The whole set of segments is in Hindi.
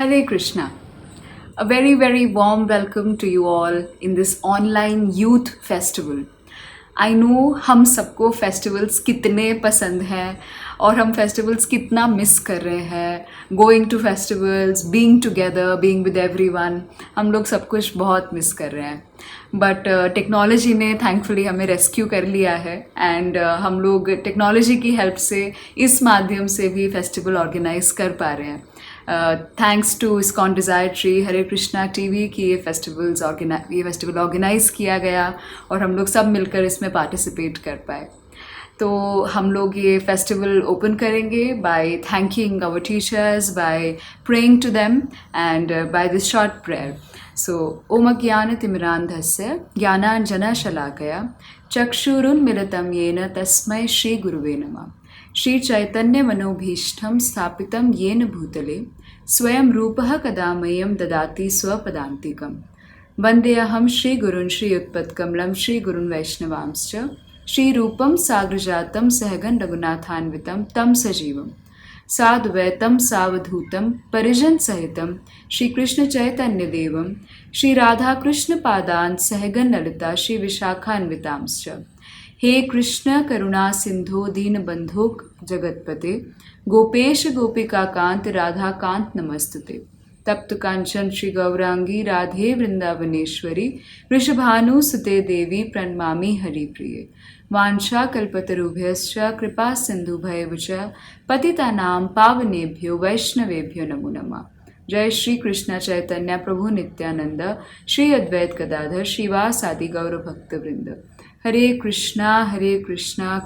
Hare Krishna. A very, very warm welcome to you all in this online youth festival. I know हम सबको फेस्टिवल्स कितने पसंद हैं और हम फेस्टिवल्स कितना मिस कर रहे हैं. Going to festivals, being together, being with everyone, हम लोग सब कुछ बहुत मिस कर रहे हैं. बट टेक्नोलॉजी ने थैंकफुली हमें रेस्क्यू कर लिया है एंड हम लोग टेक्नोलॉजी की हेल्प से इस माध्यम से भी फेस्टिवल ऑर्गेनाइज कर पा रहे हैं. Thanks to ISKCON desire tree, Hare Krishna TV की ये फेस्टिवल ऑर्गेनाइज किया गया और हम लोग सब मिलकर इसमें पार्टिसिपेट कर पाए. तो हम लोग ये फेस्टिवल ओपन करेंगे by thanking our teachers, by praying to them and by this short prayer. So ओम ज्ञानतिमिरान्धस्य ज्ञानाञ्जनशलाकया चक्षुरुन्मिलितं येन तस्मै श्रीगुरुवे नमः. श्री चैतन्य मनोभीष्टं स्थापितं येन भूतले स्वयं रूपः कदा मह्यं ददाति स्वपदान्तिकं. वन्देऽहं श्रीगुरुन् श्रीयुत्पत्कमलं श्रीगुरुन् वैष्णवांश्च श्रीरूपं साग्रजातं सहगण रघुनाथान्वितं तं सजीवं साद्वैतं सावधूतं परिजनसहितं श्रीकृष्णचैतन्यदेवं श्रीराधाकृष्णपादान् सहगण ललिता श्रीविशाखान्वितांश्च. हे कृष्ण करुणा सिंधो दीनबंधो जगतपते गोपेश गोपिकाकांत राधाकांत नमस्तुते. तप्त कांचन श्री गौरांगी राधे वृंदावनेश्वरी वृषभानुसुते देवी प्रणमामि हरिप्रिये. वाञ्छा कल्पतरुभ्यश्च कृपा सिंधुभैव च पतितानां पावनेभ्यो वैष्णवेभ्यो नमो नमः. जय श्री कृष्ण चैतन्य प्रभु नित्यानंद श्री अद्वैत गदाधर श्रीवासादि गौर भक्तवृंद. हरे कृष्णा कृष्णा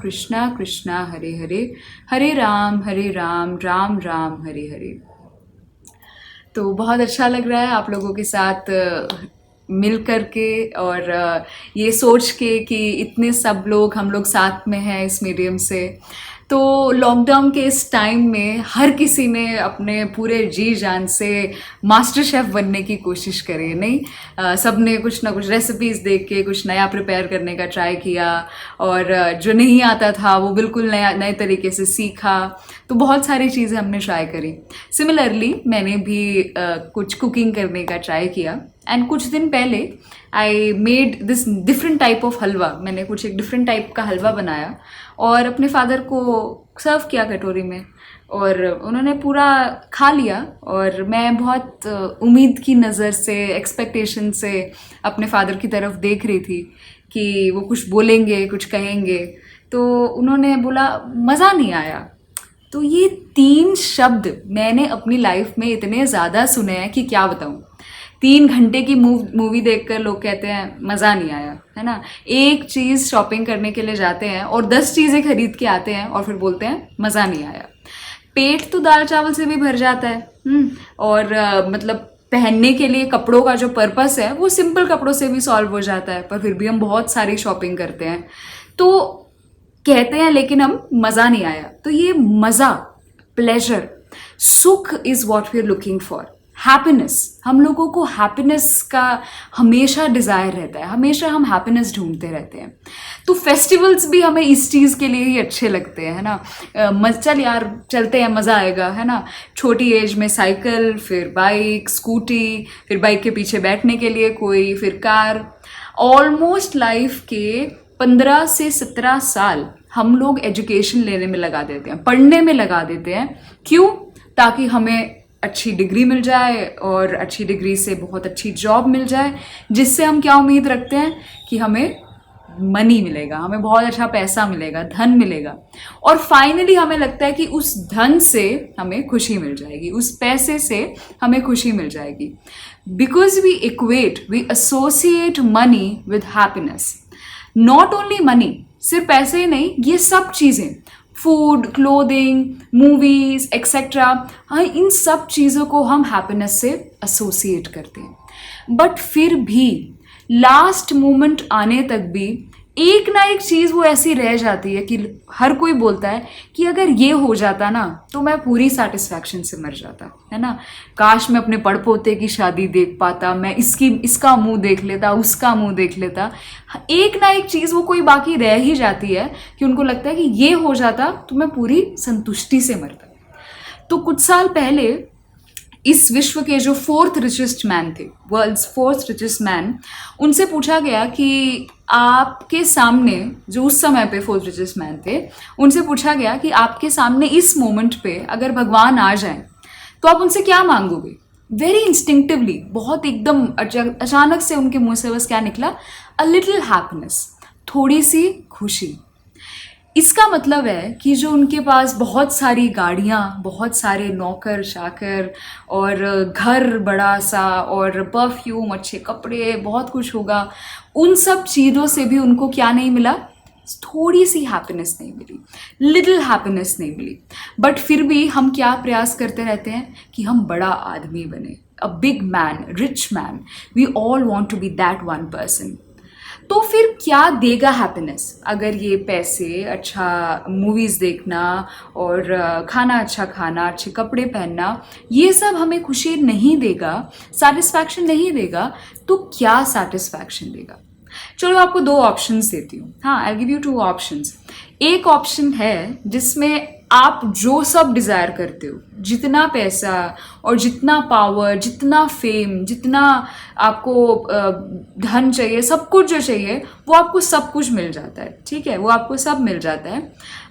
कृष्णा हरे हरे, हरे राम राम राम हरे हरे. तो बहुत अच्छा लग रहा है आप लोगों के साथ मिल कर के और ये सोच के कि इतने सब लोग हम लोग साथ में हैं इस मीडियम से. तो लॉकडाउन के इस टाइम में हर किसी ने अपने पूरे जी जान से मास्टर शेफ़ बनने की कोशिश करी, नहीं? सब ने कुछ ना कुछ रेसिपीज़ देख के कुछ नया प्रिपेयर करने का ट्राई किया और जो नहीं आता था वो बिल्कुल नए तरीके से सीखा. तो बहुत सारी चीज़ें हमने ट्राई करी. सिमिलरली मैंने भी कुछ कुकिंग करने का ट्राई किया एंड कुछ दिन पहले I made this different type of halwa. मैंने कुछ एक डिफरेंट टाइप का हलवा बनाया और अपने फादर को सर्व किया कटोरी में और उन्होंने पूरा खा लिया. और मैं बहुत उम्मीद की नज़र से, एक्सपेक्टेशन से अपने फादर की तरफ देख रही थी कि वो कुछ बोलेंगे, कुछ कहेंगे. तो उन्होंने बोला मज़ा नहीं आया. तो ये 3 शब्द मैंने अपनी लाइफ में इतने ज़्यादा सुने हैं कि क्या बताऊँ. 3 घंटे की मूवी देखकर लोग कहते हैं मज़ा नहीं आया, है ना. एक चीज़ शॉपिंग करने के लिए जाते हैं और 10 चीज़ें खरीद के आते हैं और फिर बोलते हैं मज़ा नहीं आया. पेट तो दाल चावल से भी भर जाता है. और मतलब पहनने के लिए कपड़ों का जो पर्पस है वो सिंपल कपड़ों से भी सॉल्व हो जाता है, पर फिर भी हम बहुत सारी शॉपिंग करते हैं. तो कहते हैं लेकिन हम मज़ा नहीं आया. तो ये मज़ा, प्लेजर, सुख is what we are looking for. Happiness, हम लोगों को हैप्पीनेस का हमेशा डिज़ायर रहता है, हमेशा हम हैप्पीनेस ढूंढते रहते हैं. तो फेस्टिवल्स भी हमें इस चीज़ के लिए ही अच्छे लगते हैं, है ना. चल यार चलते हैं, मज़ा आएगा, है ना. छोटी एज में साइकिल, फिर बाइक, स्कूटी, फिर बाइक के पीछे बैठने के लिए कोई, फिर कार. ऑलमोस्ट लाइफ के 15 से 17 साल हम लोग एजुकेशन लेने में लगा देते हैं, पढ़ने में लगा देते हैं. क्यों? ताकि हमें अच्छी डिग्री मिल जाए और अच्छी डिग्री से बहुत अच्छी जॉब मिल जाए, जिससे हम क्या उम्मीद रखते हैं कि हमें मनी मिलेगा, हमें बहुत अच्छा पैसा मिलेगा, धन मिलेगा. और फाइनली हमें लगता है कि उस धन से हमें खुशी मिल जाएगी, उस पैसे से हमें खुशी मिल जाएगी. Because we equate, we associate money with happiness. Not only money, सिर्फ पैसे ही नहीं, ये सब चीज़ें, फूड, क्लोथिंग, मूवीज एक्सेट्रा, हाँ, इन सब चीज़ों को हम हैप्पीनेस से एसोसिएट करते हैं. बट फिर भी लास्ट मोमेंट आने तक भी एक ना एक चीज़ वो ऐसी रह जाती है कि हर कोई बोलता है कि अगर ये हो जाता ना तो मैं पूरी सेटिस्फैक्शन से मर जाता, है ना. काश मैं अपने पड़पोते की शादी देख पाता, मैं इसका मुंह देख लेता, उसका मुंह देख लेता. एक ना एक चीज़ वो कोई बाकी रह ही जाती है कि उनको लगता है कि ये हो जाता तो मैं पूरी संतुष्टि से मरता. तो कुछ साल पहले इस विश्व के जो फोर्थ रिचेस्ट मैन थे, वर्ल्ड्स फोर्थ रिचेस्ट मैन, उनसे पूछा गया कि आपके सामने, जो उस समय पे फोर्थ रिचेस्ट मैन थे, उनसे पूछा गया कि आपके सामने इस मोमेंट पे अगर भगवान आ जाएं तो आप उनसे क्या मांगोगे। वेरी इंस्टिंक्टिवली, बहुत एकदम अचानक से उनके मुंह से बस क्या निकला, अ लिटिल हैप्पीनेस, थोड़ी सी खुशी। इसका मतलब है कि जो उनके पास बहुत सारी गाड़ियाँ, बहुत सारे नौकर चाकर और घर बड़ा सा और परफ्यूम, अच्छे कपड़े, बहुत कुछ होगा, उन सब चीज़ों से भी उनको क्या नहीं मिला, थोड़ी सी हैप्पीनेस नहीं मिली, लिटिल हैप्पीनेस नहीं मिली। बट फिर भी हम क्या प्रयास करते रहते हैं कि हम बड़ा आदमी बने, a big man, rich man, we all want to be that one person. तो फिर क्या देगा हैप्पीनेस, अगर ये पैसे, अच्छा मूवीज़ देखना और खाना अच्छा खाना, अच्छे कपड़े पहनना, ये सब हमें खुशी नहीं देगा, सेटिस्फैक्शन नहीं देगा, तो क्या सेटिस्फैक्शन देगा। चलो आपको दो ऑप्शंस देती हूँ। हाँ, I give you two options. एक ऑप्शन है जिसमें आप जो सब डिज़ायर करते हो, जितना पैसा और जितना पावर, जितना फेम, जितना आपको धन चाहिए, सब कुछ जो चाहिए वो आपको सब कुछ मिल जाता है, ठीक है, वो आपको सब मिल जाता है,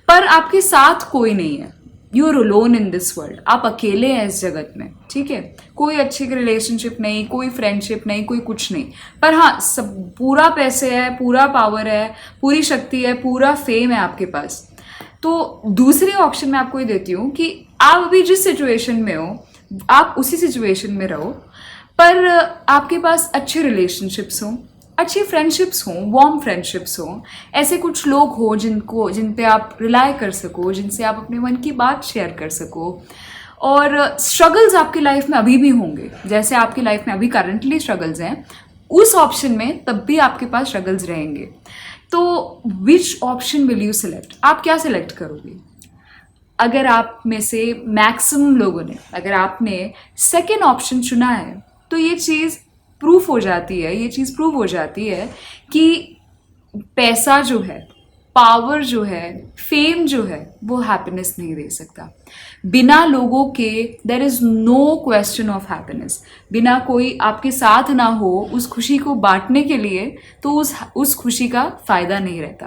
पर आपके साथ कोई नहीं है। You are alone in this world, आप अकेले हैं इस जगत में, ठीक है, कोई अच्छी रिलेशनशिप नहीं, कोई फ्रेंडशिप नहीं, कोई कुछ नहीं, पर हाँ सब पूरा पैसे है, पूरा पावर है, पूरी शक्ति है, पूरा फेम है आपके पास। तो दूसरी ऑप्शन मैं आपको ये देती हूँ कि आप अभी जिस सिचुएशन में हो, आप उसी सिचुएशन में रहो, पर आपके पास अच्छे रिलेशनशिप्स हों, अच्छी फ्रेंडशिप्स हों, वार्म फ्रेंडशिप्स हों, ऐसे कुछ लोग हो जिन पे आप रिलाय कर सको, जिनसे आप अपने मन की बात शेयर कर सको। और स्ट्रगल्स आपकी लाइफ में अभी भी होंगे, जैसे आपकी लाइफ में अभी करंटली स्ट्रगल्स हैं, उस ऑप्शन में तब भी आपके पास स्ट्रगल्स रहेंगे। तो which option will you select, आप क्या सिलेक्ट करोगे। अगर आप में से मैक्सिमम लोगों ने, अगर आपने सेकेंड ऑप्शन चुना है, तो ये चीज़ प्रूफ हो जाती है, ये चीज़ प्रूव हो जाती है कि पैसा जो है, पावर जो है, फेम जो है, वो हैप्पीनेस नहीं दे सकता। बिना लोगों के there is no question of happiness. बिना कोई आपके साथ ना हो उस खुशी को बांटने के लिए, तो उस खुशी का फ़ायदा नहीं रहता।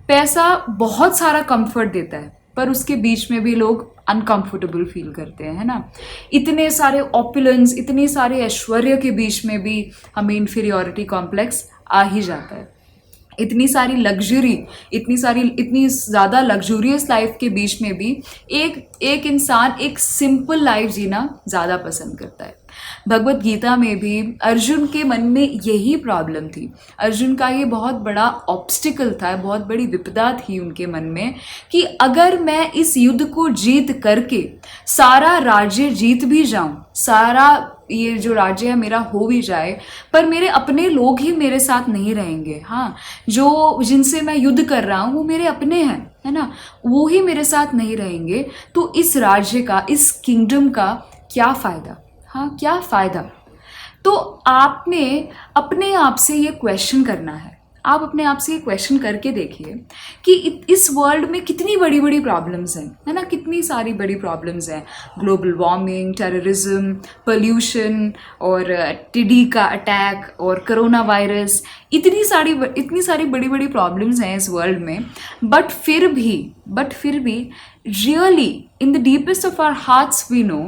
पैसा बहुत सारा कंफर्ट देता है, पर उसके बीच में भी लोग अनकंफर्टेबल फील करते हैं, है ना। इतने सारे ऑपुलेंस, इतने सारे ऐश्वर्य के बीच में भी हमें इन्फीरियोरिटी कॉम्प्लेक्स आ ही जाता है। इतनी सारी लग्जरी, इतनी ज़्यादा लग्जूरियस लाइफ के बीच में भी एक इंसान एक सिंपल लाइफ जीना ज़्यादा पसंद करता है। भगवत गीता में भी अर्जुन के मन में यही प्रॉब्लम थी। अर्जुन का ये बहुत बड़ा ऑब्स्टिकल था, बहुत बड़ी विपदा थी उनके मन में कि अगर मैं इस युद्ध को जीत करके सारा राज्य जीत भी जाऊं, सारा ये जो राज्य है मेरा हो भी जाए, पर मेरे अपने लोग ही मेरे साथ नहीं रहेंगे। हाँ, जो जिनसे मैं युद्ध कर रहा हूँ वो मेरे अपने हैं, है ना, वो ही मेरे साथ नहीं रहेंगे, तो इस राज्य का, इस किंगडम का क्या फ़ायदा। हाँ, क्या फ़ायदा। तो आपने अपने आप से ये क्वेश्चन करना है, आप अपने आप से ये क्वेश्चन करके देखिए कि इस वर्ल्ड में कितनी बड़ी बड़ी प्रॉब्लम्स हैं, है ना, कितनी सारी बड़ी प्रॉब्लम्स हैं। ग्लोबल वार्मिंग, टेररिज्म, पोल्यूशन और टिड्डी का अटैक और कोरोना वायरस, इतनी सारी बड़ी बड़ी प्रॉब्लम्स हैं इस वर्ल्ड में। बट फिर भी really in the deepest of our hearts we know,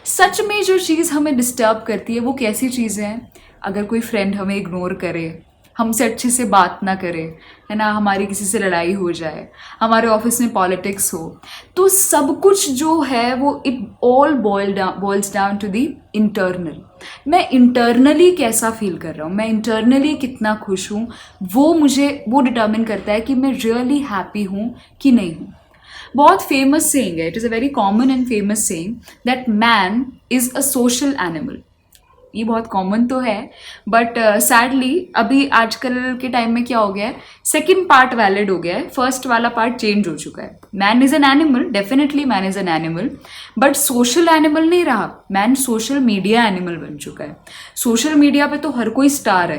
सच में जो चीज़ हमें डिस्टर्ब करती है वो कैसी चीज़ है। अगर कोई फ्रेंड हमें इग्नोर करे, हमसे अच्छे से बात ना करे, है ना, हमारी किसी से लड़ाई हो जाए, हमारे ऑफिस में पॉलिटिक्स हो, तो सब कुछ जो है वो it all boils down to the internal. मैं इंटरनली कैसा फील कर रहा हूँ, मैं इंटरनली कितना खुश हूँ, वो डिटर्मिन करता है कि मैं रियली हैप्पी हूँ कि नहीं हूँ। बहुत फेमस सेइंग है, it is a very common and famous saying that man is a social animal. ये बहुत कॉमन तो है, बट सैडली अभी आजकल के टाइम में क्या हो गया है, सेकंड पार्ट वैलिड हो गया है, फर्स्ट वाला पार्ट चेंज हो चुका है। Man is an animal, definitely man is an animal, but social animal नहीं रहा, मैन सोशल मीडिया एनिमल बन चुका है। सोशल मीडिया पे तो हर कोई स्टार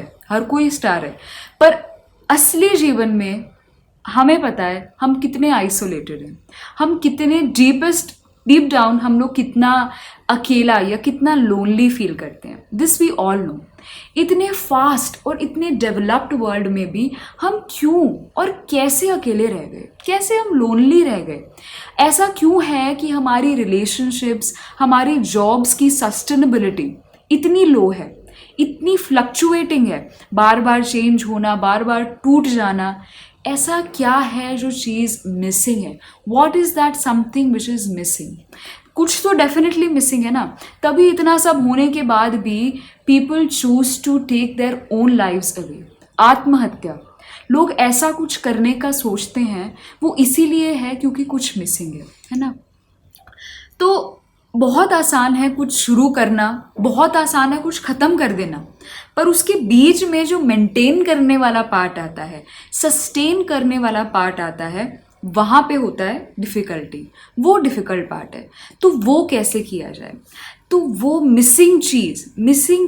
है, पर असली जीवन में हमें पता है हम कितने आइसोलेटेड हैं, हम कितने डीपेस्ट डीप डाउन हम लोग कितना अकेला या कितना लोनली फील करते हैं। This we all know. इतने फास्ट और इतने डेवलप्ड वर्ल्ड में भी हम क्यों और कैसे अकेले रह गए, कैसे हम लोनली रह गए? ऐसा क्यों है कि हमारी रिलेशनशिप्स, हमारी जॉब्स की सस्टेनेबिलिटी इतनी लो है, इतनी फ्लक्चुएटिंग है, बार बार चेंज होना, बार बार टूट जाना? ऐसा क्या है जो चीज़ मिसिंग है? What is that something which is missing? कुछ तो डेफिनेटली मिसिंग है ना, तभी इतना सब होने के बाद भी people choose to take their own lives away. आत्महत्या, लोग ऐसा कुछ करने का सोचते हैं, वो इसीलिए है क्योंकि कुछ मिसिंग है ना। तो बहुत आसान है कुछ शुरू करना, बहुत आसान है कुछ ख़त्म कर देना, पर उसके बीच में जो मेंटेन करने वाला पार्ट आता है, सस्टेन करने वाला पार्ट आता है, वहाँ पे होता है डिफ़िकल्टी। वो डिफ़िकल्ट पार्ट है। तो वो कैसे किया जाए? तो वो मिसिंग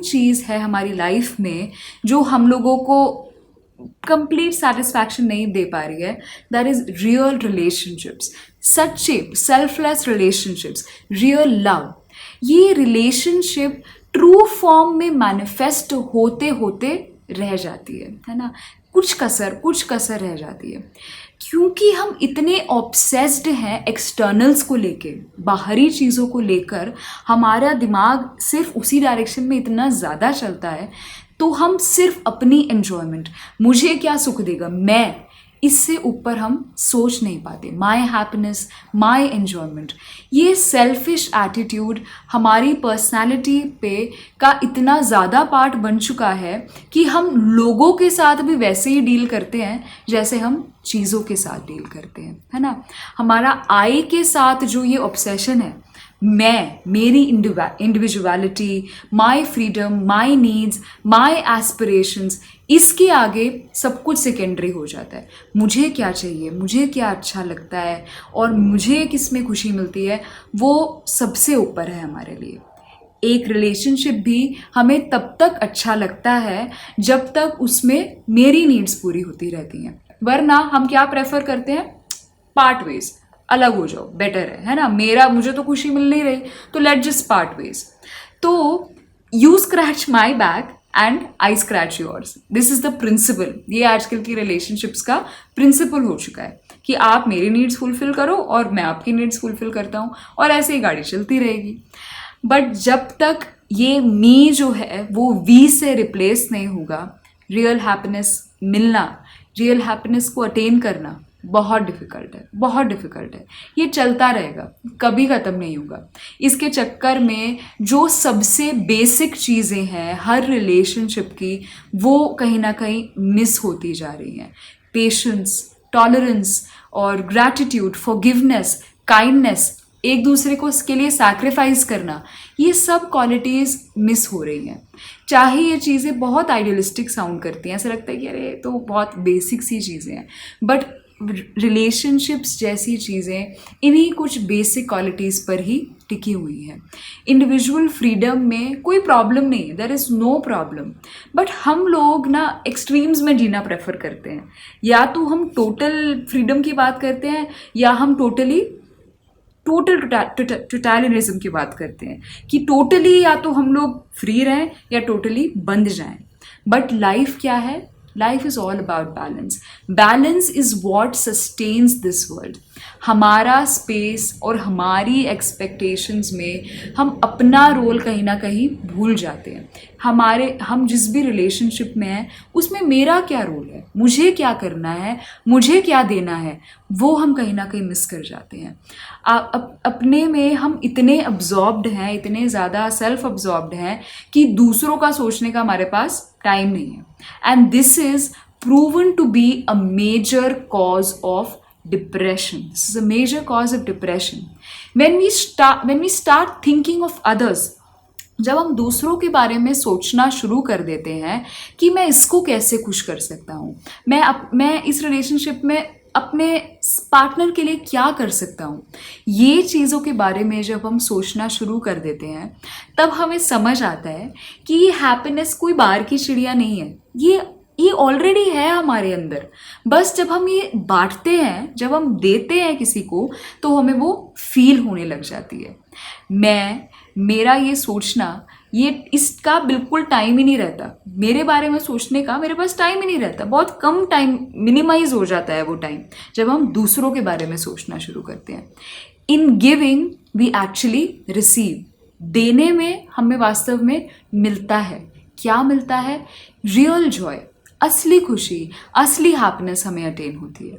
चीज़ है हमारी लाइफ में, जो हम लोगों को कंप्लीट सेटिस्फैक्शन नहीं दे पा रही है। दैट इज़ रियल रिलेशनशिप्स, सच्चे सेल्फलेस रिलेशनशिप्स, रियल लव। ये रिलेशनशिप ट्रू फॉर्म में मैनिफेस्ट होते होते रह जाती है ना। कुछ कसर रह जाती है, क्योंकि हम इतने ऑब्सेस्ड हैं एक्सटर्नल्स को लेके, बाहरी चीज़ों को लेकर हमारा दिमाग सिर्फ उसी डायरेक्शन में इतना ज़्यादा चलता है, तो हम सिर्फ अपनी एन्जॉयमेंट, मुझे क्या सुख देगा, मैं, इससे ऊपर हम सोच नहीं पाते। माई हैप्पीनेस, माई एन्जॉयमेंट, ये सेल्फिश एटीट्यूड हमारी पर्सनैलिटी पे का इतना ज़्यादा पार्ट बन चुका है कि हम लोगों के साथ भी वैसे ही डील करते हैं जैसे हम चीज़ों के साथ डील करते हैं, है ना। हमारा आई के साथ जो ये ऑब्सेशन है, मैं, मेरी individuality, my freedom, my needs, my aspirations, इसके आगे सब कुछ सेकेंडरी हो जाता है। मुझे क्या चाहिए, मुझे क्या अच्छा लगता है और मुझे किस में खुशी मिलती है, वो सबसे ऊपर है हमारे लिए। एक रिलेशनशिप भी हमें तब तक अच्छा लगता है जब तक उसमें मेरी नीड्स पूरी होती रहती हैं, वरना हम क्या प्रेफर करते हैं? पार्ट वेज, अलग हो जाओ, बेटर है ना। मुझे तो खुशी मिल नहीं रही, तो लेट जस्ट पार्ट वेज। तो you scratch my back and I scratch yours, this is the principle. ये आजकल की रिलेशनशिप्स का प्रिंसिपल हो चुका है कि आप मेरी नीड्स फुलफिल करो और मैं आपकी नीड्स फुलफिल करता हूँ, और ऐसे ही गाड़ी चलती रहेगी। बट जब तक ये मी जो है वो वी से रिप्लेस नहीं होगा, रियल हैप्पीनेस मिलना, रियल हैप्पीनेस को अटेन करना बहुत डिफ़िकल्ट है। ये चलता रहेगा, कभी ख़त्म नहीं होगा। इसके चक्कर में जो सबसे बेसिक चीज़ें हैं हर रिलेशनशिप की, वो कहीं ना कहीं मिस होती जा रही हैं। पेशेंस, टॉलरेंस और ग्रैटिट्यूड, फॉरगिवनेस, काइंडनेस, एक दूसरे को इसके लिए सैक्रिफाइस करना, ये सब क्वालिटीज़ मिस हो रही हैं। चाहे ये चीज़ें बहुत आइडियलिस्टिक साउंड करती हैं, ऐसा लगता है कि अरे तो बहुत बेसिक सी चीज़ें हैं, बट रिलेशनशिप्स जैसी चीज़ें इन्हीं कुछ बेसिक क्वालिटीज़ पर ही टिकी हुई हैं। इंडिविजुअल फ्रीडम में कोई प्रॉब्लम नहीं है, there is no problem, but हम लोग ना एक्सट्रीम्स में जीना प्रेफर करते हैं। या तो हम टोटल फ्रीडम की बात करते हैं, या हम टोटल टोटलिटरिज्म की बात करते हैं कि टोटली या तो हम लोग फ्री रहें या टोटली बंद जाएं। बट लाइफ क्या है? Life is all about balance. Balance is what sustains this world. हमारा स्पेस और हमारी एक्सपेक्टेशंस में हम अपना रोल कहीं ना कहीं भूल जाते हैं। हम जिस भी रिलेशनशिप में हैं उसमें मेरा क्या रोल है, मुझे क्या करना है, मुझे क्या देना है, वो हम कहीं ना कहीं मिस कर जाते हैं। अपने में हम इतने अब्जॉर्ब्ड हैं, इतने ज़्यादा सेल्फ अब्जॉर्ब्ड हैं कि दूसरों का सोचने का हमारे पास टाइम नहीं है। And this is proven to be a major cause of depression. This is a major cause of depression. When we start thinking of others, जब हम दूसरों के बारे में सोचना शुरू कर देते हैं कि मैं इसको कैसे खुश कर सकता हूँ, मैं इस रिलेशनशिप में अपने पार्टनर के लिए क्या कर सकता हूँ, ये चीज़ों के बारे में जब हम सोचना शुरू कर देते हैं, तब हमें समझ आता है कि ये हैप्पीनेस कोई बाहर की चिड़िया नहीं है। ये ये ऑलरेडी है हमारे अंदर। बस जब हम ये बांटते हैं, जब हम देते हैं किसी को, तो हमें वो फील होने लग जाती है। मेरा ये सोचना, ये इसका बिल्कुल टाइम ही नहीं रहता, मेरे बारे में सोचने का मेरे पास टाइम ही नहीं रहता। बहुत कम टाइम, मिनिमाइज हो जाता है वो टाइम जब हम दूसरों के बारे में सोचना शुरू करते हैं। In giving we actually receive. देने में हमें वास्तव में मिलता है। क्या मिलता है? रियल जॉय, असली खुशी, असली हैप्पीनेस हमें अटेन होती है।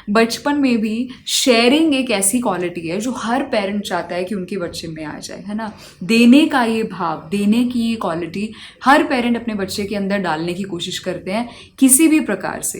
बचपन में भी शेयरिंग एक ऐसी क्वालिटी है जो हर पेरेंट चाहता है कि उनके बच्चे में आ जाए, है ना। देने का ये भाव, देने की ये क्वालिटी हर पेरेंट अपने बच्चे के अंदर डालने की कोशिश करते हैं किसी भी प्रकार से।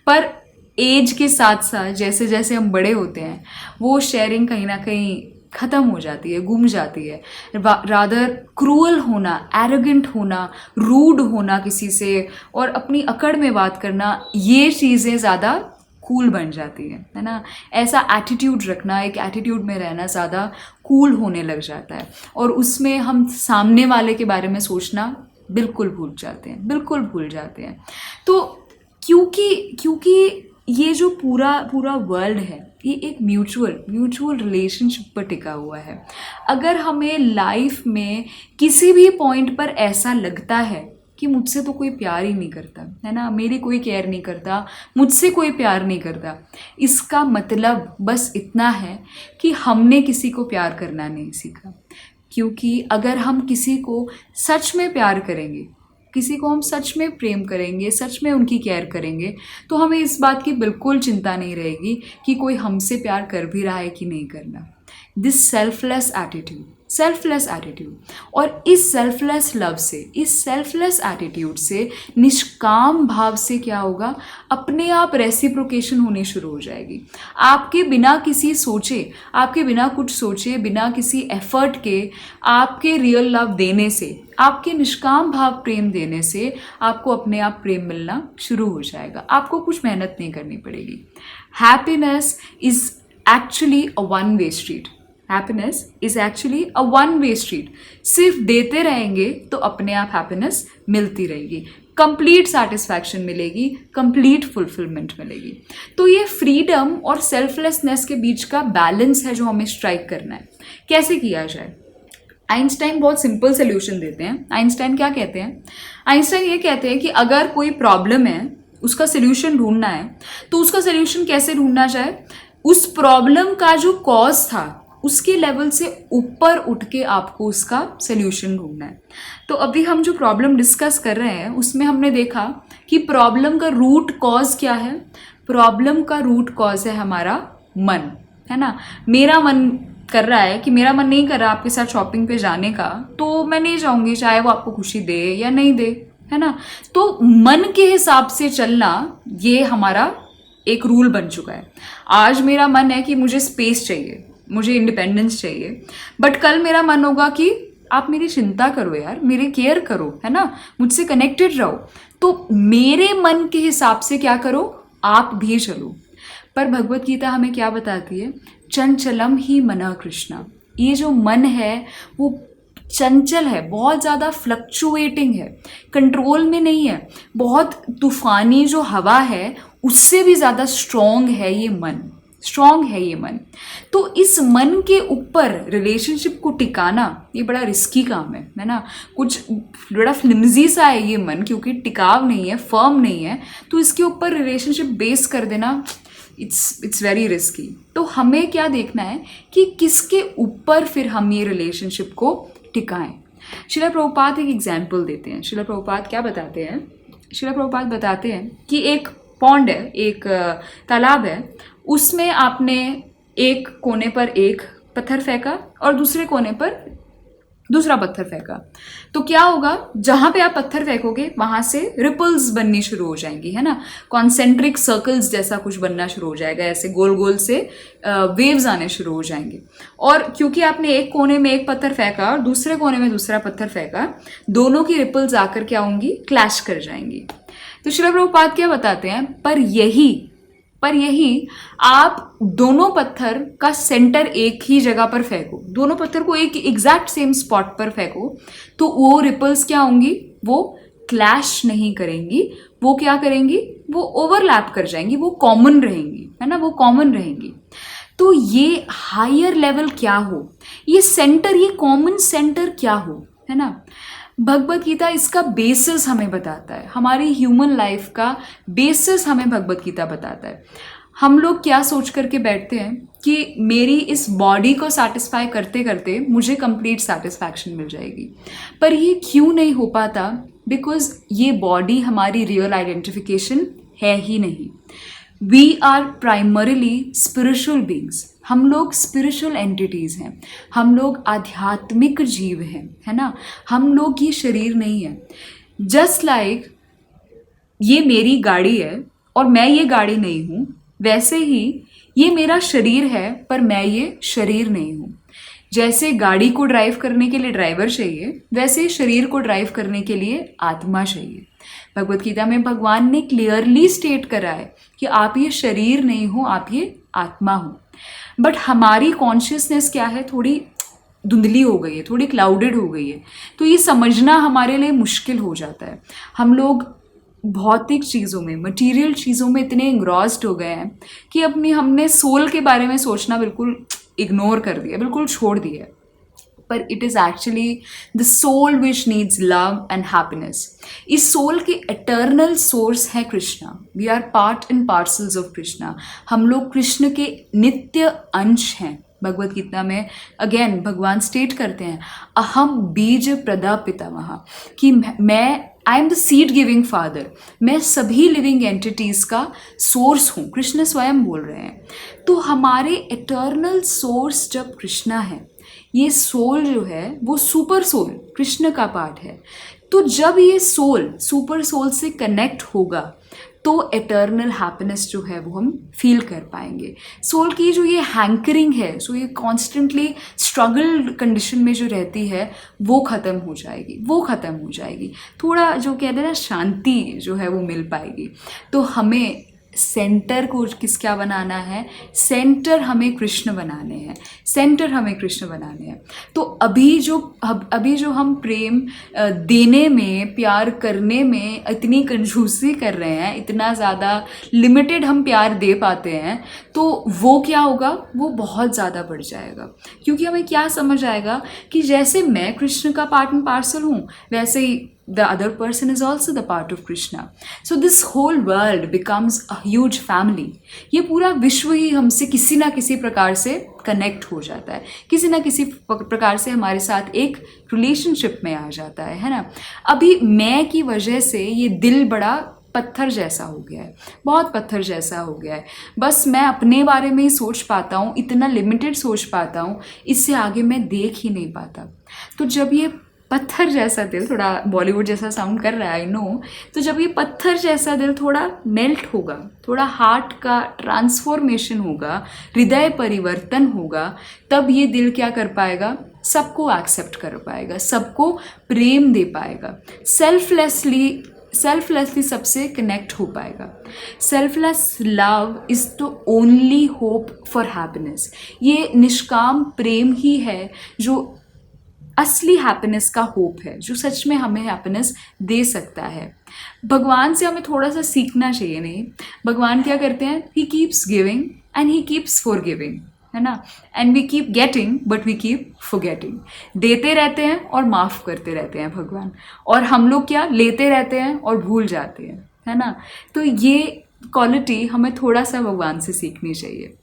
पर एज के साथ साथ जैसे जैसे हम बड़े होते हैं, वो शेयरिंग कहीं ना कहीं ख़त्म हो जाती है, गुम जाती है। रादर क्रूअल होना, एरोगेंट होना, रूड होना किसी से और अपनी अकड़ में बात करना, ये चीज़ें ज़्यादा कूल बन जाती है ना। ऐसा एटीट्यूड रखना, एक एटीट्यूड में रहना ज़्यादा कूल होने लग जाता है, और उसमें हम सामने वाले के बारे में सोचना बिल्कुल भूल जाते हैं, बिल्कुल भूल जाते हैं। तो क्योंकि ये जो पूरा वर्ल्ड है, ये एक म्यूचुअल रिलेशनशिप पर टिका हुआ है। अगर हमें लाइफ में किसी भी पॉइंट पर ऐसा लगता है कि मुझसे तो कोई प्यार ही नहीं करता, है ना, मेरी कोई केयर नहीं करता, मुझसे कोई प्यार नहीं करता, इसका मतलब बस इतना है कि हमने किसी को प्यार करना नहीं सीखा। क्योंकि अगर हम किसी को सच में प्यार करेंगे, किसी को हम सच में प्रेम करेंगे, सच में उनकी केयर करेंगे, तो हमें इस बात की बिल्कुल चिंता नहीं रहेगी कि कोई हमसे प्यार कर भी रहा है कि नहीं करना। दिस सेल्फलेस एटीट्यूड और इस सेल्फलेस लव से, इस सेल्फलेस एटीट्यूड से, निष्काम भाव से क्या होगा? अपने आप रेसिप्रोकेशन होनी शुरू हो जाएगी। आपके बिना किसी सोचे, आपके बिना कुछ सोचे, बिना किसी एफर्ट के, आपके रियल लव देने से, आपके निष्काम भाव प्रेम देने से आपको अपने आप प्रेम मिलना शुरू हो जाएगा। आपको कुछ मेहनत नहीं करनी पड़ेगी। Happiness is actually a one way street. Happiness is actually a one way street. सिर्फ देते रहेंगे तो अपने आप हैप्पीनेस मिलती रहेगी, कंप्लीट सेटिस्फैक्शन मिलेगी, कंप्लीट फुलफिलमेंट मिलेगी। तो ये फ्रीडम और सेल्फलेसनेस के बीच का बैलेंस है जो हमें स्ट्राइक करना है। कैसे किया जाए? आइंस्टाइन बहुत सिंपल सोल्यूशन देते हैं। आइंस्टाइन क्या कहते हैं? आइंस्टाइन ये कहते हैं कि अगर कोई प्रॉब्लम है, उसका सोल्यूशन ढूंढना है, तो उसका सोल्यूशन कैसे ढूंढना जाए? उस प्रॉब्लम का जो कॉज था उसके लेवल से ऊपर उठ के आपको उसका सोल्यूशन ढूंढना है। तो अभी हम जो प्रॉब्लम डिस्कस कर रहे हैं उसमें हमने देखा कि प्रॉब्लम का रूट कॉज क्या है। प्रॉब्लम का रूट कॉज है हमारा मन, है ना। मेरा मन कर रहा है कि मेरा मन नहीं कर रहा आपके साथ शॉपिंग पे जाने का, तो मैं नहीं जाऊंगी, चाहे वो आपको खुशी दे या नहीं दे, है ना। तो मन के हिसाब से चलना ये हमारा एक रूल बन चुका है। आज मेरा मन है कि मुझे स्पेस चाहिए, मुझे इंडिपेंडेंस चाहिए, बट कल मेरा मन होगा कि आप मेरी चिंता करो यार, मेरी केयर करो, है ना, मुझसे कनेक्टेड रहो। तो मेरे मन के हिसाब से क्या करो, आप भी चलो। पर भगवत गीता हमें क्या बताती है? चंचलम ही मना कृष्णा। ये जो मन है वो चंचल है, बहुत ज़्यादा फ्लक्चुएटिंग है, कंट्रोल में नहीं है। बहुत तूफानी जो हवा है उससे भी ज़्यादा स्ट्रॉन्ग है ये मन, स्ट्रॉन्ग है ये मन। तो इस मन के ऊपर रिलेशनशिप को टिकाना ये बड़ा रिस्की काम है ना। कुछ बड़ा फ्लिमजी सा है ये मन, क्योंकि टिकाव नहीं है, फर्म नहीं है, तो इसके ऊपर रिलेशनशिप बेस कर देना इट्स वेरी रिस्की। तो हमें क्या देखना है कि किसके ऊपर फिर हम ये रिलेशनशिप को टिकाएं। श्रील प्रभुपाद एक एग्जाम्पल देते हैं। श्रील प्रभुपाद क्या बताते हैं? श्रील प्रभुपाद बताते हैं कि एक पॉन्ड है, एक तालाब है, उसमें आपने एक कोने पर एक पत्थर फेंका और दूसरे कोने पर दूसरा पत्थर फेंका, तो क्या होगा? जहाँ पे आप पत्थर फेंकोगे वहाँ से रिपल्स बननी शुरू हो जाएंगी, है ना, कॉन्सेंट्रिक सर्कल्स जैसा कुछ बनना शुरू हो जाएगा, ऐसे गोल गोल से वेव्स आने शुरू हो जाएंगे। और क्योंकि आपने एक कोने में एक पत्थर फेंका और दूसरे कोने में दूसरा पत्थर फेंका, दोनों की रिपल्स आकर क्या होंगी? क्लैश कर जाएंगी। तो श्रील प्रभुपाद क्या बताते हैं? पर यही आप दोनों पत्थर का सेंटर एक ही जगह पर फेंको, दोनों पत्थर को एक एग्जैक्ट सेम स्पॉट पर फेंको, तो वो रिपल्स क्या होंगी? वो क्लैश नहीं करेंगी, वो क्या करेंगी, वो ओवरलैप कर जाएंगी, वो कॉमन रहेंगी, है ना, वो कॉमन रहेंगी। तो ये हायर लेवल क्या हो, ये सेंटर, ये कॉमन सेंटर क्या हो, है ना। भगवत गीता इसका बेसिस हमें बताता है, हमारी ह्यूमन लाइफ का बेसिस हमें भगवत गीता बताता है। हम लोग क्या सोच करके बैठते हैं कि मेरी इस बॉडी को सेटिस्फाई करते करते मुझे कंप्लीट सेटिस्फैक्शन मिल जाएगी, पर ये क्यों नहीं हो पाता, बिकॉज ये बॉडी हमारी रियल आइडेंटिफिकेशन है ही नहीं। We are primarily spiritual beings, हम लोग स्पिरिचुअल एंटिटीज़ हैं, हम लोग आध्यात्मिक जीव हैं, है ना, हम लोग ये शरीर नहीं है। जस्ट लाइक ये मेरी गाड़ी है और मैं ये गाड़ी नहीं हूँ, वैसे ही ये मेरा शरीर है पर मैं ये शरीर नहीं हूँ। जैसे गाड़ी को ड्राइव करने के लिए ड्राइवर चाहिए, वैसे शरीर को ड्राइव करने के लिए आत्मा चाहिए। भगवत गीता में भगवान ने क्लियरली स्टेट करा है कि आप ये शरीर नहीं हो, आप ये आत्मा हो। बट हमारी कॉन्शियसनेस क्या है, थोड़ी धुंधली हो गई है, थोड़ी क्लाउडेड हो गई है, तो ये समझना हमारे लिए मुश्किल हो जाता है। हम लोग भौतिक चीज़ों में, मटेरियल चीज़ों में इतने इंग्रॉस्ड हो गए हैं कि हमने सोल के बारे में सोचना बिल्कुल इग्नोर कर दिया, बिल्कुल छोड़ दिया। पर it is actually the soul which needs love and happiness. इस सोल के एटर्नल सोर्स है Krishna. We are part and parcels of Krishna. हम लोग कृष्ण के नित्य अंश हैं। भगवत गीता में अगेन भगवान स्टेट करते हैं, अहम बीज प्रदा पितामह, कि मैं, I am the seed giving father, मैं सभी लिविंग एंटिटीज़ का सोर्स हूँ। कृष्ण स्वयं बोल रहे हैं। तो हमारे एटर्नल सोर्स जब कृष्णा है, ये सोल जो है वो सुपर सोल कृष्ण का पार्ट है। तो जब ये सोल सुपर सोल से कनेक्ट होगा तो एटर्नल हैप्पीनेस जो है वो हम फील कर पाएंगे। सोल की जो ये हैंकरिंग है, सो ये कॉन्स्टेंटली स्ट्रगल कंडीशन में जो रहती है, वो ख़त्म हो जाएगी, वो ख़त्म हो जाएगी। थोड़ा जो कहते हैं ना, शांति जो है वो मिल पाएगी। तो हमें सेंटर को क्या बनाना है, सेंटर हमें कृष्ण बनाने हैं, सेंटर हमें कृष्ण बनाने हैं। तो अभी जो हम प्रेम देने में, प्यार करने में इतनी कंजूसी कर रहे हैं, इतना ज़्यादा लिमिटेड हम प्यार दे पाते हैं, तो वो क्या होगा, वो बहुत ज़्यादा बढ़ जाएगा। क्योंकि हमें क्या समझ आएगा कि जैसे मैं कृष्ण का पार्ट एंड पार्सल हूँ, वैसे ही the other person is also the part of Krishna. So this whole world becomes a huge family. ये पूरा विश्व ही हमसे किसी ना किसी प्रकार से कनेक्ट हो जाता है, किसी ना किसी प्रकार से हमारे साथ एक रिलेशनशिप में आ जाता है ना। अभी मैं की वजह से ये दिल बड़ा पत्थर जैसा हो गया है, बहुत पत्थर जैसा हो गया है। बस मैं अपने बारे में ही सोच पाता हूँ, इतना लिमिटेड सोच पाता हूँ, इससे आगे मैं देख ही नहीं पाता। तो जब ये पत्थर जैसा दिल, थोड़ा बॉलीवुड जैसा साउंड कर रहा है आई नो, तो जब ये पत्थर जैसा दिल थोड़ा मेल्ट होगा, थोड़ा हार्ट का ट्रांसफॉर्मेशन होगा, हृदय परिवर्तन होगा, तब ये दिल क्या कर पाएगा, सबको एक्सेप्ट कर पाएगा, सबको प्रेम दे पाएगा, सेल्फलेसली सबसे कनेक्ट हो पाएगा। Selfless love is the only hope for happiness. ये निष्काम प्रेम ही है जो असली हैप्पीनेस का होप है, जो सच में हमें हैप्पीनेस दे सकता है। भगवान से हमें थोड़ा सा सीखना चाहिए। नहीं, भगवान क्या करते हैं, he keeps giving and he keeps forgiving, है ना, and we keep getting but we keep forgetting. देते रहते हैं और माफ़ करते रहते हैं भगवान, और हम लोग क्या लेते रहते हैं और भूल जाते हैं, है ना। तो ये क्वालिटी हमें थोड़ा सा भगवान से सीखनी चाहिए।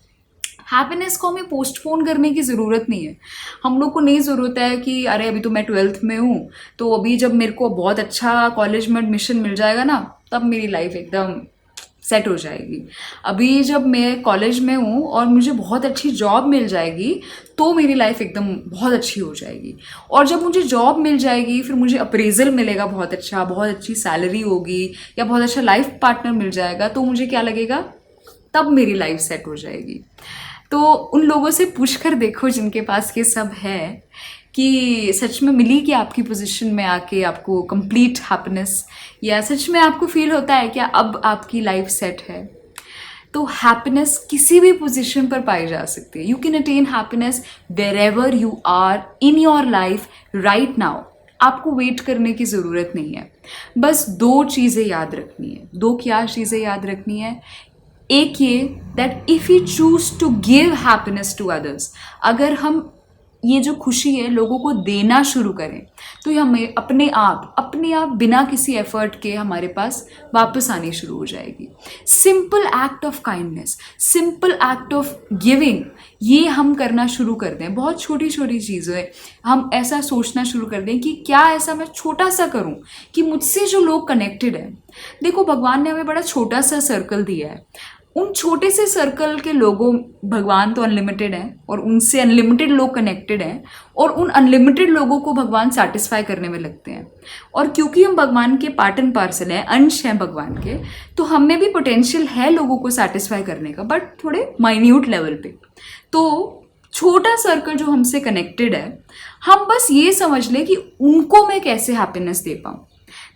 हैप्पीनेस को हमें पोस्टपोन करने की ज़रूरत नहीं है। हम लोग को नहीं ज़रूरत है कि अरे अभी तो मैं 12th में हूँ, तो अभी जब मेरे को बहुत अच्छा कॉलेज में एडमिशन मिल जाएगा ना, तब मेरी लाइफ एकदम सेट हो जाएगी। अभी जब मैं कॉलेज में हूँ और मुझे बहुत अच्छी जॉब मिल जाएगी, तो मेरी लाइफ एकदम बहुत अच्छी हो जाएगी। और जब मुझे जॉब मिल जाएगी, फिर मुझे अप्रेजल मिलेगा बहुत अच्छा, बहुत अच्छी सैलरी होगी, या बहुत अच्छा लाइफ पार्टनर मिल जाएगा, तो मुझे क्या लगेगा, तब मेरी लाइफ सेट हो जाएगी। तो उन लोगों से पूछ कर देखो जिनके पास ये सब है, कि सच में मिली कि आपकी पोजीशन में आके आपको कंप्लीट हैप्पीनेस, या सच में आपको फील होता है कि अब आपकी लाइफ सेट है। तो हैप्पीनेस किसी भी पोजीशन पर पाई जा सकती है। You can attain happiness wherever you are in your life right now, आपको वेट करने की ज़रूरत नहीं है। बस दो चीज़ें याद रखनी है। दो क्या चीज़ें याद रखनी है? एक ये, that if you choose to give happiness to others, अगर हम ये जो खुशी है लोगों को देना शुरू करें तो ये हमें अपने आप बिना किसी एफर्ट के हमारे पास वापस आनी शुरू हो जाएगी। Simple act of kindness, simple act of giving, ये हम करना शुरू कर दें। बहुत छोटी छोटी चीज़ें हम ऐसा सोचना शुरू कर दें कि क्या ऐसा मैं छोटा सा करूं कि मुझसे जो लोग कनेक्टेड हैं, देखो भगवान ने हमें बड़ा छोटा सा सर्कल दिया है। उन छोटे से सर्कल के लोगों, भगवान तो अनलिमिटेड हैं और उनसे अनलिमिटेड लोग कनेक्टेड हैं, और उन अनलिमिटेड लोगों को भगवान सेटिस्फाई करने में लगते हैं। और क्योंकि हम भगवान के पार्ट एंड पार्सल हैं, अंश हैं भगवान के, तो हम में भी पोटेंशियल है लोगों को सेटिस्फाई करने का, बट थोड़े माइन्यूट लेवल पे। तो छोटा सर्कल जो हमसे कनेक्टेड है, हम बस ये समझ लें कि उनको मैं कैसे हैप्पीनेस दे पाऊँ,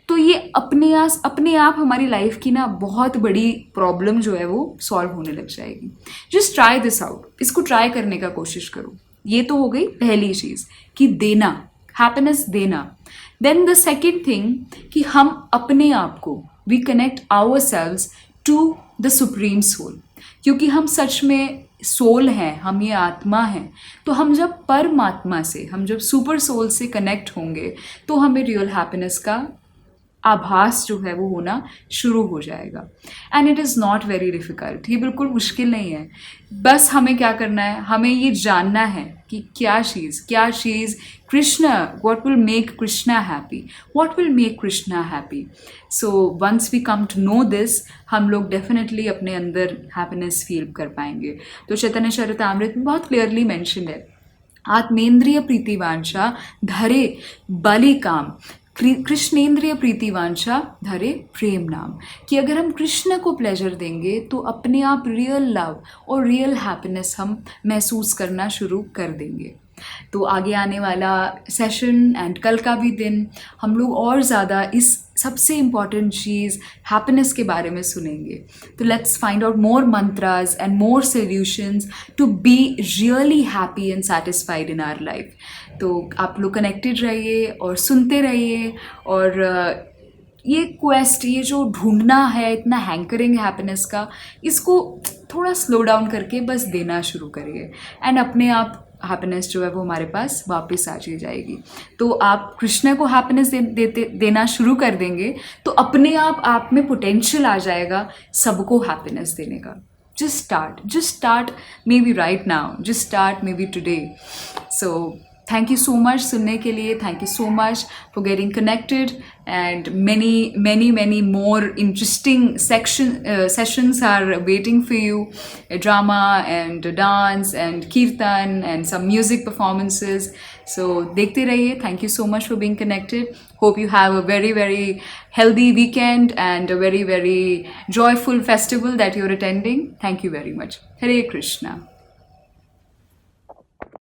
तो ये अपने आप हमारी लाइफ की ना बहुत बड़ी प्रॉब्लम जो है वो सॉल्व होने लग जाएगी। जस्ट ट्राई दिस आउट, इसको ट्राई करने का कोशिश करो। ये तो हो गई पहली चीज़ कि देना, हैप्पीनेस देना। देन द सेकेंड थिंग कि हम अपने आप को, we connect ourselves to the supreme soul, क्योंकि हम सच में सोल हैं, हम ये आत्मा हैं। तो हम जब परमात्मा से, हम जब सुपर सोल से कनेक्ट होंगे तो हमें रियल हैप्पीनेस का आभास जो है वो होना शुरू हो जाएगा। And it is not very difficult, ये बिल्कुल मुश्किल नहीं है। बस हमें क्या करना है, हमें ये जानना है कि क्या चीज़ Krishna, what will make Krishna happy, what will make Krishna happy. So once we come to know this, हम लोग डेफिनेटली अपने अंदर हैप्पीनेस फील कर पाएंगे। तो चैतन्य चरितामृत में बहुत क्लियरली मैंशनड है, आत्मेंद्रिय प्रीतिवांछा धरे बलि काम, कृष्णेंद्रिय प्रीतिवांछा धरे प्रेम नाम। कि अगर हम कृष्ण को प्लेजर देंगे तो अपने आप रियल लव और रियल हैप्पीनेस हम महसूस करना शुरू कर देंगे। तो आगे आने वाला सेशन एंड कल का भी दिन हम लोग और ज़्यादा इस सबसे इम्पॉर्टेंट चीज़ हैप्पीनेस के बारे में सुनेंगे। तो let's find out more mantras and more solutions to be really happy and satisfied in our life. तो आप लोग कनेक्टेड रहिए और सुनते रहिए, और ये क्वेस्ट, ये जो ढूंढना है इतना हैंकरिंग हैप्पीनेस का, इसको थोड़ा स्लो डाउन करके बस देना शुरू करिए, एंड अपने आप हैप्पीनेस जो है वो हमारे पास वापस आ जाएगी। तो आप कृष्ण को हैप्पीनेस देना शुरू कर देंगे तो अपने आप में पोटेंशियल आ जाएगा सबको हैप्पीनेस देने का। just start maybe right now, just start maybe today. So thank you so much सुनने के लिए, thank you so much for getting connected, and many more interesting sessions are waiting for you. Drama and dance and kirtan and some music performances. So देखते रहिए. Thank you so much for being connected. Hope you have a very healthy weekend and a very joyful festival that you're attending. Thank you very much. Hare Krishna.